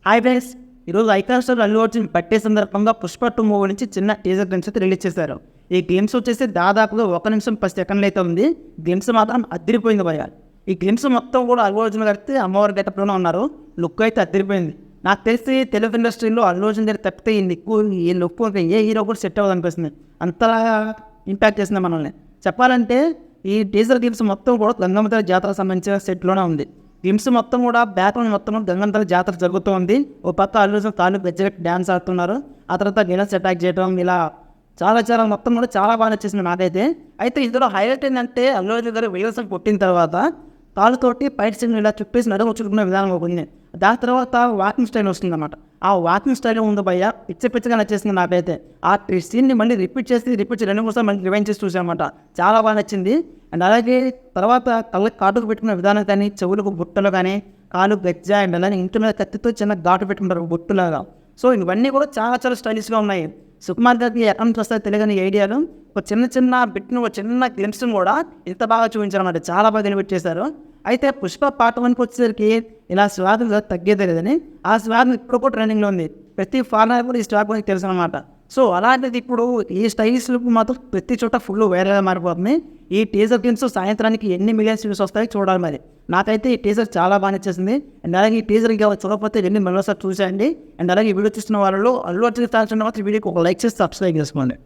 Hi friends, ఈరోజు icon star Allu Arjun birthday సందర్భంగా Pushpa 2 movie నుంచి చిన్న టీజర్ గ్లిమ్స్ అయితే రిలీజ్ చేశారు. ఈ గ్లిమ్స్ వచ్చేసి దాదాపుగా 1 నిమిషం 10 సెకండ్లు అయితే ఉంది. గ్లిమ్స్ మాత్రం అద్దరిపోయింది భయ్య. ఈ గ్లిమ్స్ మొత్తం కూడా అల్లు అర్జున్ గారికి అమ్మవారి గెటప్లోనే ఉన్నారు. లుక్ అయితే అద్దరిపోయింది. నాకు తెలిసి తెలుగు ఇండస్ట్రీలో అల్లు అర్జున్ గారి తప్పితే ఈ లుక్ ఏ హీరో కూడా సెట్ అవ్వదు అనిపిస్తుంది. అంతలా ఇంపాక్ట్ చేసింది మనల్ని. చెప్పాలంటే ఈ టీజర్ గ్లిమ్స్ మొత్తం కూడా గంగమ్మ తల్లి జాతరకు సంబంధించిన సెట్లోనే ఉంది. గ్లిమ్స్ మొత్తం కూడా బ్యాక్గ్రౌండ్ మొత్తం గంగమ్మ తల్లి జాతర జరుగుతూ ఉంది. ఓ పక్క అల్లు అర్జున్ తాలూకు గజ్జెట్ డ్యాన్స్ ఆడుతున్నారు. ఆ తర్వాత గెలస్ అటాక్ చేయడం, ఇలా చాలా మొత్తం కూడా చాలా బాగా నచ్చేసింది నాకైతే. అయితే ఇందులో హైలైట్ ఏంటంటే అల్లు అర్జున్ గారు వీడియోస్ పుట్టిన తర్వాత తాళ్ళతోటి పైట్ సీన్ ఇలా చుట్టేసి నడుము చుట్టుకునే విధానం ఉంది. దాని తర్వాత వాకింగ్ స్టైల్ వస్తుంది అన్నమాట. ఆ వాకింగ్ స్టైల్ ఉంది భయ్య, పిచ్చగా నచ్చేసింది నాకైతే. ఆ సీన్ని మళ్ళీ రిపీట్ చేసి 2 3 మళ్ళీ రివైండ్ చేసి చూసామన్నమాట. చాలా బాగా నచ్చింది. అండ్ అలాగే తర్వాత కళ్ళకి కాటుకు పెట్టుకునే విధానం కానీ, చెవులకు బుట్టలు కానీ, కాలు గజ్జ అండ్ అలాగే ఇంటి మీద కత్తితో చిన్న ఘాటు పెట్టుకుంటారు బొట్టులాగా. సో ఇవన్నీ కూడా చాలా స్టైలిష్గా ఉన్నాయి. సుకుమార్ గారికి ఎక్కడి నుంచి వస్తాయో తెలియని ఐడియాలు ఒక చిన్న బిట్ను, ఒక చిన్న గ్లిమ్స్ని కూడా ఇంత బాగా చూపించారు అన్నమాట. చాలా బాగా ఎలివేట్ చేశారు. అయితే పుష్ప పార్ట్ 1కి వచ్చేసరికి ఇలా స్వాగ్ తగ్గేదే లేదని, ఆ స్వాగ్ ఇప్పుడు కూడా ట్రెండింగ్లో ఉంది. ప్రతి ఫారినర్ కూడా ఈ స్వాగ్ మనకి తెలుసు అనమాట. సో అలాంటిది ఇప్పుడు ఈ స్టైల్స్ లుక్ మాత్రం ప్రతి చోట ఫుల్ వేరేగా మారిపోతుంది. ఈ టీజర్ గ్లిమ్స్ సాయంత్రానికి ఎన్ని మిలియన్స్ వ్యూస్ వస్తాయో చూడాలి మరి. నాకైతే ఈ టీజర్ చాలా బాగా నచ్చేసింది. అండ్ అలాగే ఈ టీజర్ ఇంకా చూడకపోతే మరోసారి చూసేయండి. అండ్ అలాగే ఈ వీడియో చూస్తున్న వాళ్ళు అల్లు అర్జున్ ఫ్యాన్స్ ఉన్న వీడియోకి ఒక లైక్ చేసి సబ్స్క్రైబ్ చేసుకోండి.